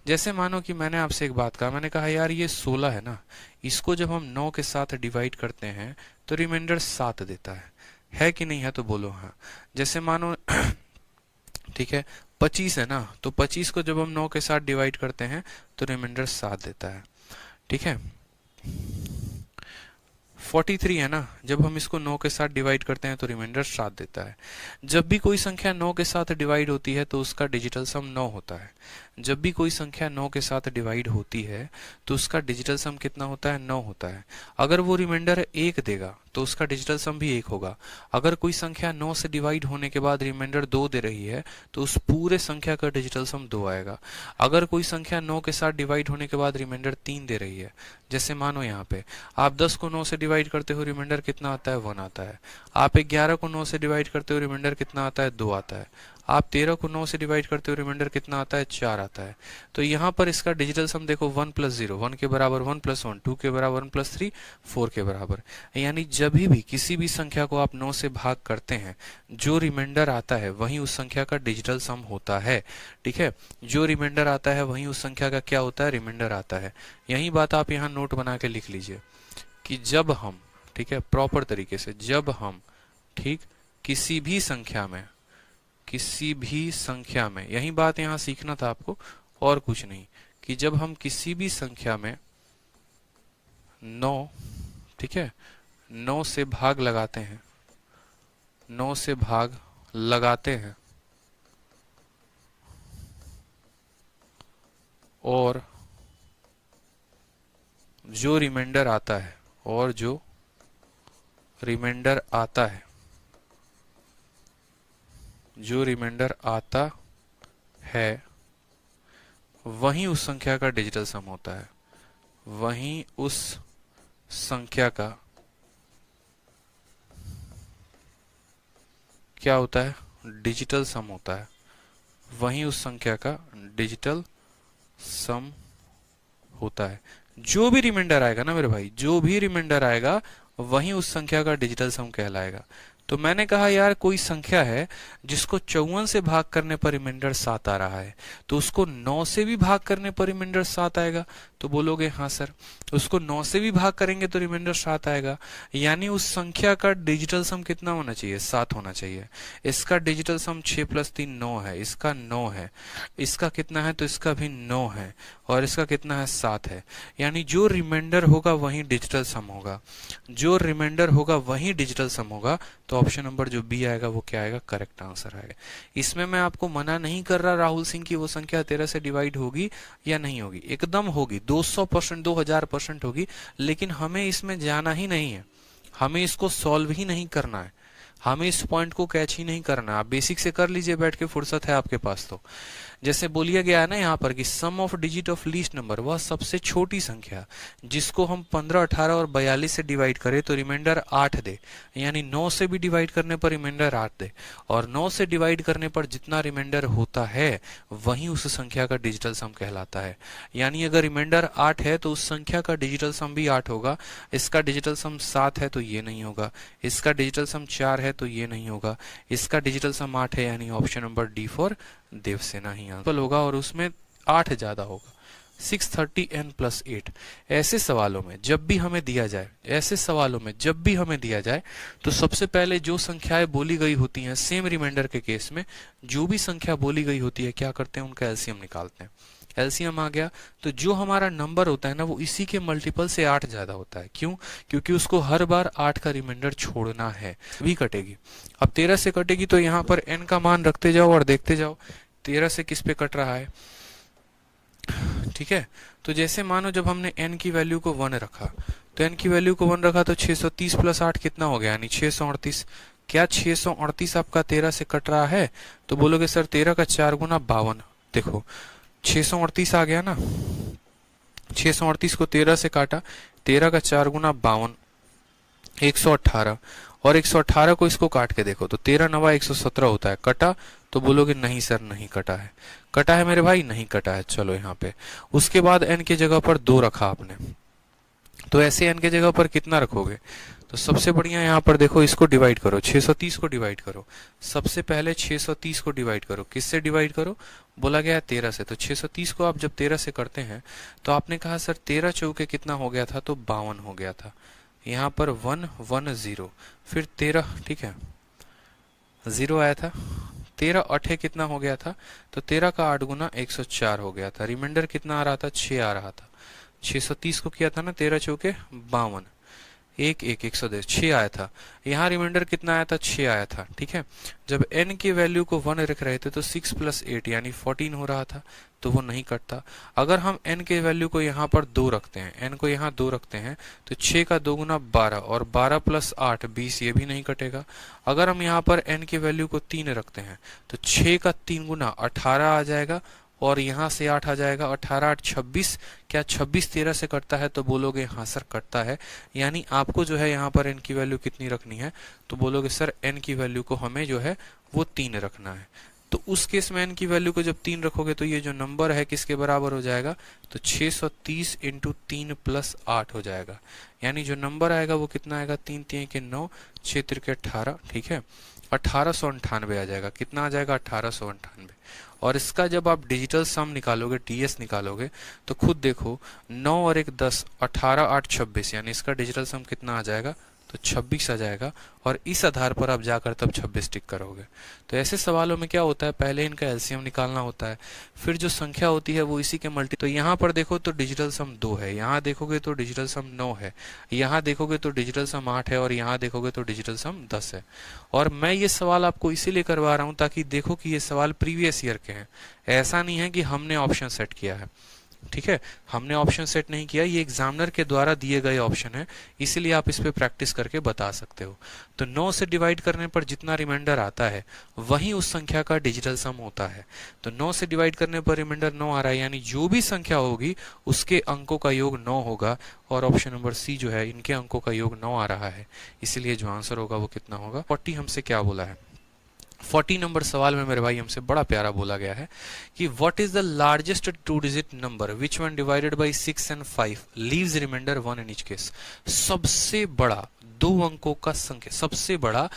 जैसे मानो कि मैंने आपसे एक बात कहा, मैंने कहा यार ये 16 है ना, इसको जब हम 9 के साथ डिवाइड करते हैं तो रिमाइंडर 7 देता है कि नहीं है? तो बोलो हाँ। जैसे मानो ठीक है 25 है ना, तो 25 को जब हम 9 के साथ डिवाइड करते हैं तो रिमाइंडर 7 देता है। ठीक है 43 है ना, जब हम इसको 9 के साथ डिवाइड करते हैं तो रिमाइंडर 7 देता है। जब भी कोई संख्या 9 के साथ डिवाइड होती है तो उसका डिजिटल सम 9 होता है। जब भी कोई संख्या 9 के साथ डिवाइड होती है तो उसका डिजिटल सम कितना होता है? 9 होता है। अगर वो रिमाइंडर 1 देगा तो उसका डिजिटल सम भी 1 होगा। अगर कोई संख्या 9 से डिवाइड होने के बाद रिमाइंडर 2 दे रही है तो उस पूरे संख्या का डिजिटल सम 2 आएगा। अगर कोई संख्या 9 के साथ डिवाइड होने के बाद रिमाइंडर 3 दे रही है, जैसे मानो यहाँ पे आप 10 को 9 से डिवाइड करते हो, रिमाइंडर कितना आता है? 1 आता है। आप 11 को 9 से डिवाइड करते हो, रिमाइंडर कितना आता है? 2 आता है। आप 13 को 9 से डिवाइड करते हो, रिमाइंडर कितना आता है? 4 आता है। तो यहाँ पर इसका डिजिटल सम देखो 1 + 0, 1 के बराबर 1 + 1, 2 के बराबर 1 + 3, 4 के बराबर। यानी जब भी किसी भी संख्या को आप 9 से भाग करते हैं, जो रिमाइंडर आता है वही उस संख्या का डिजिटल सम होता है। ठीक है, जो रिमाइंडर आता है वही उस संख्या का क्या होता है? रिमाइंडर आता है। यही बात आप यहाँ नोट बना के लिख लीजिए कि जब हम, ठीक है, प्रॉपर तरीके से जब हम, ठीक, किसी भी संख्या में, यही बात यहाँ सीखना था आपको और कुछ नहीं, कि जब हम किसी भी संख्या में 9, ठीक है, 9 से भाग लगाते हैं, 9 से भाग लगाते हैं और जो रिमाइंडर आता है, और जो रिमाइंडर आता है, जो रिमाइंडर आता है वही उस संख्या का डिजिटल सम होता है। वही उस संख्या का क्या होता है? डिजिटल सम होता है। वही उस संख्या का डिजिटल सम होता है। जो भी रिमाइंडर आएगा ना मेरे भाई, जो भी रिमाइंडर आएगा वही उस संख्या का डिजिटल सम कहलाएगा। तो मैंने कहा यार कोई संख्या है जिसको 54 से भाग करने पर रिमाइंडर 7 आ रहा है, तो उसको 9 से भी भाग करने पर रिमाइंडर 7 आएगा। तो बोलोगे हाँ सर, उसको 9 से भी भाग करेंगे तो रिमाइंडर 7 आएगा। यानी उस संख्या का डिजिटल सम कितना होना चाहिए? 7 होना चाहिए। इसका डिजिटल सम 6 + 3 9 है, इसका 9 है, इसका कितना है? तो इसका भी 9 है, और इसका कितना है? 7 है। यानी जो रिमाइंडर होगा वही डिजिटल सम होगा। जो रिमाइंडर होगा वही डिजिटल सम होगा। तो ऑप्शन नंबर जो बी आएगा वो क्या आएगा? करेक्ट आंसर आएगा। इसमें मैं आपको मना नहीं कर रहा राहुल सिंह की वो संख्या 13 से डिवाइड होगी या नहीं होगी, एकदम होगी, 200%, 2000% होगी। लेकिन हमें इसमें जाना ही नहीं है, हमें इसको सॉल्व ही नहीं करना है, हमें इस पॉइंट को कैच ही नहीं करना है। आप बेसिक से कर लीजिए बैठ के, फुर्सत है आपके पास। तो जैसे बोलिया गया है ना यहाँ पर कि sum of digit of least number, वह सबसे छोटी संख्या जिसको हम 15, 18 और 42 से डिवाइड करें तो रिमाइंडर 8 दे। यानी 9 से भी डिवाइड करने पर रिमाइंडर 8 दे, और 9 से डिवाइड करने पर जितना रिमाइंडर होता है वही उस संख्या का डिजिटल सम कहलाता है। यानी अगर रिमाइंडर 8 है तो उस संख्या का डिजिटल सम भी 8 होगा। इसका डिजिटल सम 7 है तो ये नहीं होगा, इसका डिजिटल सम 4 है तो ये नहीं होगा, इसका डिजिटल सम 8 है। यानी option number D for Devsena ही आंसर होगा, और उसमें 8 ज्यादा होगा। 630n + 8। ऐसे सवालों में जब भी हमें दिया जाए, ऐसे सवालों में जब भी हमें दिया जाए तो सबसे पहले जो संख्याएं बोली गई होती हैं, सेम रिमाइंडर के केस में जो भी संख्या बोली गई होती है, क्या करते हैं? उनका एलसीएम निकालते हैं। एलसीएम आ गया तो जो हमारा नंबर होता है ना वो इसी के मल्टीपल से 8 ज्यादा होता है। क्यों? क्योंकि उसको हर बार 8 का रिमाइंडर छोड़ना है। भी कटेगी, अब 13 से कटेगी तो यहाँ पर n का मान रखते जाओ और देखते जाओ 13 से किस पे कट रहा है। ठीक है, तो जैसे मानो जब हमने n की वैल्यू को 1 रखा, तो n की वैल्यू को 1 रखा तो 630 + 8 कितना हो गया? यानी 638। क्या 638 आपका 13 से कट रहा है? तो बोलोगे सर 13 का 4 गुना 52। देखो 638 आ गया ना, 638 को 13 से काटा, 13 का 4 गुना 52, 118, और 118 को इसको काट के देखो तो 13 9 117 होता है। कटा? तो बोलोगे नहीं सर नहीं कटा है। कटा है मेरे भाई? नहीं कटा है। चलो यहाँ पे उसके बाद n की जगह पर 2 रखा आपने, तो ऐसे n की जगह पर कितना रखोगे? तो सबसे बढ़िया यहाँ पर देखो, इसको डिवाइड करो, 630 को डिवाइड करो। सबसे पहले 630 को डिवाइड करो, किससे डिवाइड करो, बोला गया है 13 से। तो 630 को आप जब 13 से करते हैं तो आपने कहा सर 13 चौके कितना हो गया था, तो 52 हो गया था। यहाँ पर 110, फिर 13, ठीक है, 0 आया था। 13 अठे कितना हो गया था, तो 13 का 8 गुना 104 हो गया था। रिमाइंडर कितना आ रहा था, 6 आ रहा था। 630 को किया था ना, 13 चौके 52, 110, 6 आया था। यहाँ रिमाइंडर कितना आया था, 6 आया था, ठीक है। जब n की वैल्यू को 1 रख रहे थे तो 6 + 8 यानी 14 हो रहा था, तो वो नहीं कटता। अगर हम n के वैल्यू को यहाँ पर 2 रखते हैं, n को यहाँ 2 रखते हैं, तो 6 का 2 गुना 12 और 12 + 8 20, ये भी नहीं कटेगा। अगर हम यहाँ पर n की वैल्यू को 3 रखते हैं तो 6 का 3 गुना 18 आ जाएगा और यहाँ से 8 आ जाएगा, 18 8 26। क्या 26 13 से कटता है, तो बोलोगे हाँ सर कटता है। यानी आपको जो है यहाँ पर n की वैल्यू कितनी रखनी है, तो बोलोगे सर n की वैल्यू को हमें जो है वो 3 रखना है। तो उस केस में n की वैल्यू को जब 3 रखोगे तो ये जो नंबर है किसके बराबर हो जाएगा, तो 630 × 3 + 8 हो जाएगा। यानी जो नंबर आएगा वो कितना आएगा, 3 3 के 9, 6 3 के 18, ठीक है, 1898 आ जाएगा। कितना आ जाएगा, 1898। और इसका जब आप डिजिटल सम निकालोगे, टीएस निकालोगे, तो खुद देखो 9 और 1 10, 18 8 26, यानी इसका डिजिटल सम कितना आ जाएगा, तो 26 आ जाएगा। और इस आधार पर आप जाकर तब 26 टिक करोगे। तो ऐसे सवालों में क्या होता है, पहले इनका एलसीएम निकालना होता है, फिर जो संख्या होती है वो इसी के मल्टी। तो यहाँ पर देखो तो डिजिटल सम 2 है, यहाँ देखोगे तो डिजिटल सम 9 है, यहाँ देखोगे तो डिजिटल सम 8 है और यहाँ देखोगे तो डिजिटल सम 10 है। और मैं ये सवाल आपको इसीलिए करवा रहा हूँ ताकि देखो कि ये सवाल प्रीवियस ईयर के हैं। ऐसा नहीं है कि हमने ऑप्शन सेट किया है, ठीक है, हमने ऑप्शन सेट नहीं किया, ये एग्जामिनर के द्वारा दिए गए ऑप्शन है, इसीलिए आप इस पे प्रैक्टिस करके बता सकते हो। तो 9 से डिवाइड करने पर जितना रिमाइंडर आता है वही उस संख्या का डिजिटल सम होता है। तो 9 से डिवाइड करने पर रिमाइंडर 9 आ रहा है, यानी जो भी संख्या होगी उसके अंकों का योग 9 होगा। और ऑप्शन नंबर सी जो है, इनके अंकों का योग 9 आ रहा है, इसलिए जो आंसर होगा वो कितना होगा, 40। हमसे क्या बोला है, 40 नंबर सवाल में मेरे भाई हमसे बड़ा प्यारा बोला गया है कि what is the largest 2 digit number which one divided by 6 and 5 leaves remainder 1 in each case. सबसे बड़ा 2 अंकों का संख्या, सबसे बड़ा,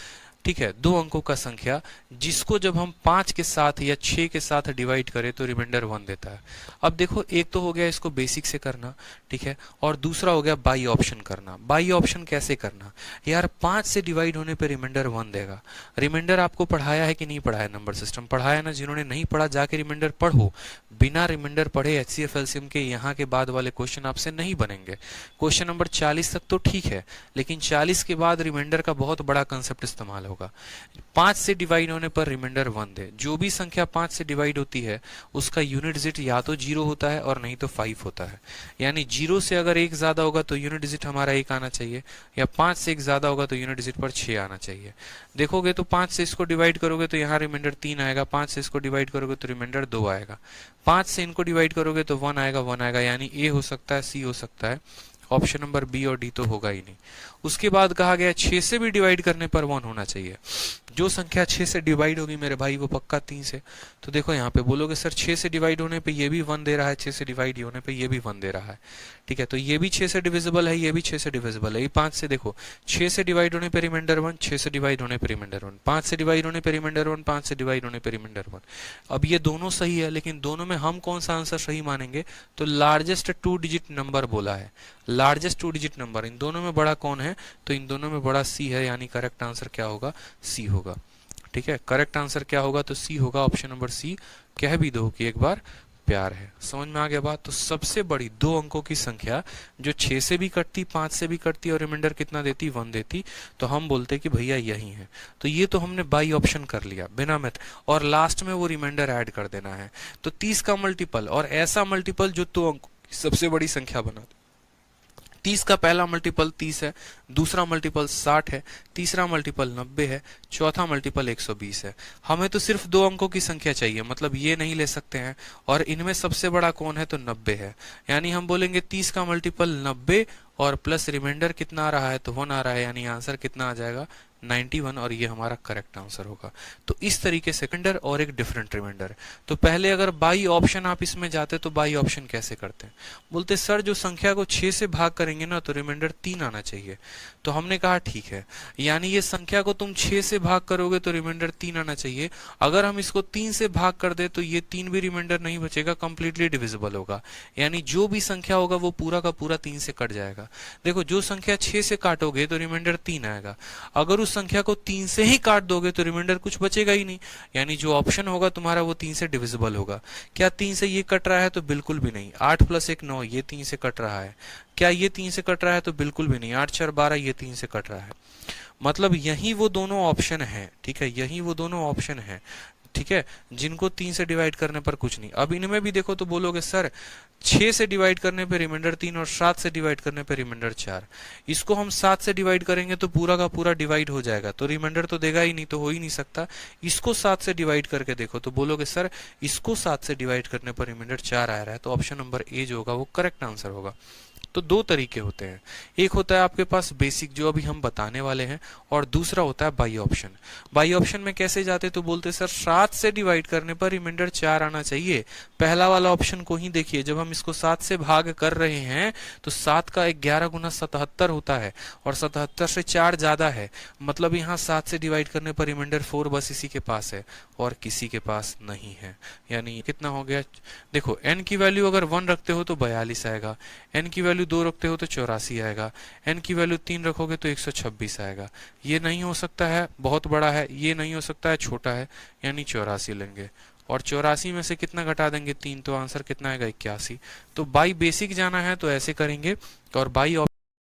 ठीक है, 2 अंकों का संख्या जिसको जब हम 5 के साथ या 6 के साथ डिवाइड करें तो रिमाइंडर 1 देता है। अब देखो, एक तो हो गया इसको बेसिक से करना, ठीक है, और दूसरा हो गया बाई ऑप्शन करना। बाई ऑप्शन कैसे करना यार, 5 से डिवाइड होने पे रिमाइंडर 1 देगा। रिमाइंडर आपको पढ़ाया है कि नहीं पढ़ाया, नंबर सिस्टम पढ़ाया ना। जिन्होंने नहीं पढ़ा जाके रिमाइंडर पढ़ो, बिना रिमाइंडर पढ़े एचसीएफ एलसीएम के यहाँ के बाद वाले क्वेश्चन आपसे नहीं बनेंगे। क्वेश्चन नंबर 40 तक तो ठीक है, लेकिन 40 के बाद रिमाइंडर का बहुत बड़ा कंसेप्ट इस्तेमाल होगा। 5 से डिवाइड होने पर रिमाइंडर 1 दे। जो भी संख्या 5 से डिवाइड होती है उसका यूनिट डिजिट या तो 0 होता है और नहीं तो 5 होता है। यानी 0 से अगर 1 ज्यादा होगा तो यूनिट डिजिट हमारा 1 आना चाहिए, या 5 से 1 ज्यादा होगा तो यूनिट डिजिट पर 6 आना चाहिए। देखोगे तो 5 से इसको डिवाइड करोगे तो यहाँ रिमाइंडर 3 आएगा, 5 से इसको डिवाइड करोगे तो रिमाइंडर 2 आएगा, 5 से इनको डिवाइड करोगे तो 1 आएगा, 1 आएगा। यानी ए हो सकता है, सी हो सकता है, ऑप्शन नंबर बी और डी तो होगा ही नहीं। उसके बाद कहा गया 6 से भी डिवाइड करने पर 1 होना चाहिए। जो संख्या 6 से डिवाइड होगी मेरे भाई वो पक्का 3 से। तो देखो यहाँ पे बोलोगे सर 6 से डिवाइड होने पे ये भी 1 दे रहा है, 6 से डिवाइड होने पे ये भी 1 दे रहा है, ठीक है, तो ये भी 6 से डिविजिबल है, ये भी 6 से डिविजिबल है। ये 5 से देखो, 6 से डिवाइड होने पे रिमाइंडर 1, 6 से डिवाइड होने पे रिमाइंडर 1, 5 से डिवाइड होने पे रिमाइंडर 1, 5 से डिवाइड होने पे रिमाइंडर 1। अब ये दोनों सही है, लेकिन दोनों में हम कौन सा आंसर सही मानेंगे, तो लार्जेस्ट 2 डिजिट नंबर बोला है, लार्जेस्ट 2 डिजिट नंबर। इन दोनों में बड़ा कौन है, तो इन दोनों में बड़ा सी है, यानी करेक्ट आंसर क्या होगा, सी होगा। ठीक है, करेक्ट आंसर क्या होगा, तो सी होगा, ऑप्शन नंबर सी। कह भी दो कि एक बार प्यार है। समझ में आ गया बात। तो सबसे बड़ी 2 अंकों की संख्या जो 6 से भी कटती, 5 से भी कटती और रिमाइंडर कितना देती, 1 देती, तो हम बोलते कि भैया यही है। तो ये तो हमने बाई ऑप्शन कर लिया बिना मैथ, और लास्ट में वो रिमाइंडर ऐड कर देना है। तो 30 का मल्टीपल, और ऐसा मल्टीपल जो 2 अंकों की सबसे बड़ी संख्या बना दे। 30 का पहला मल्टीपल 30 है, दूसरा मल्टीपल 60 है, तीसरा मल्टीपल 90 है, चौथा मल्टीपल 120 है। हमें तो सिर्फ 2 अंकों की संख्या चाहिए, मतलब ये नहीं ले सकते हैं, और इनमें सबसे बड़ा कौन है, तो 90 है। यानी हम बोलेंगे 30 का मल्टीपल 90 और प्लस रिमाइंडर कितना आ रहा है, तो 1 आ रहा है, यानी आंसर कितना आ जाएगा, 91 और ये हमारा करेक्ट आंसर होगा। तो इस तरीके से रिमाइंडर और एक डिफरेंट रिमाइंडर। तो पहले अगर बाई ऑप्शन आप इसमें जाते तो बाई ऑप्शन कैसे करते हैं? बोलते सर जो संख्या को 6 से भाग करेंगे ना तो रिमाइंडर 3 आना चाहिए। तो हमने कहा ठीक है, यानी ये संख्या को तुम 6 से भाग करोगे तो रिमाइंडर 3 आना चाहिए। अगर हम इसको 3 से भाग कर दे तो ये 3 भी रिमाइंडर नहीं बचेगा, कंप्लीटली डिविजिबल होगा, यानी जो भी संख्या होगा वो पूरा का पूरा 3 से कट जाएगा। देखो जो संख्या 6 से काटोगे तो रिमाइंडर 3 आएगा, अगर उस संख्या को 3 से ही काट दोगे तो रिमाइंडर कुछ बचेगा ही नहीं, यानी जो ऑप्शन होगा तुम्हारा वो 3 से डिविजिबल होगा। क्या 3 से ये कट रहा है? तो बिल्कुल भी नहीं। 8 + 1 9, ये 3 से कट रहा है। क्या ये 3 से कट रहा है? तो बिल्कुल भी नहीं। 8 × 4 12, ये 3 से कट रहा है। मतलब यही वो दोनों ऑप्शन है, ठीक है, यही वो दोनों ऑप्शन है, ठीक है, जिनको 3 से डिवाइड करने पर कुछ नहीं। अब इनमें भी देखो तो बोलोगे सर 6 से डिवाइड करने पे रिमाइंडर 3 और 7 से डिवाइड करने पे रिमाइंडर 4। इसको हम 7 से डिवाइड करेंगे तो पूरा का पूरा डिवाइड हो जाएगा, तो रिमाइंडर तो देगा ही नहीं, तो हो ही नहीं सकता। इसको 7 से डिवाइड करके देखो तो बोलोगे सर इसको 7 से डिवाइड करने पर रिमाइंडर 4 आ रहा है, तो ऑप्शन नंबर ए जो होगा वो करेक्ट आंसर होगा। तो दो तरीके होते हैं, एक होता है आपके पास बेसिक जो अभी हम बताने वाले हैं, और दूसरा होता है बाई ऑप्शन। बाई ऑप्शन में कैसे जाते तो बोलते सर 7 से डिवाइड करने पर रिमाइंडर 4 आना चाहिए। पहला वाला ऑप्शन को ही देखिए, जब हम इसको 7 से भाग कर रहे हैं तो 7 का 11 × 77 होता है, और 77 से 4 ज्यादा है, मतलब यहाँ 7 से डिवाइड करने पर रिमाइंडर 4 बस इसी के पास है और किसी के पास नहीं है। यानी कितना हो गया? देखो n की वैल्यू अगर 1 रखते हो तो 42 आएगा, n की वैल्यू 2 रखते हो तो 84 आएगा, n की वैल्यू 3 रखोगे तो 126 आएगा। ये नहीं हो सकता है, बहुत बड़ा है, ये नहीं हो सकता है, छोटा है, यानी 84 लेंगे। और 84 में से कितना घटा देंगे? 3, तो आंसर कितना आएगा? 81। तो बाई बेसिक जाना है तो ऐसे करेंगे, और बाई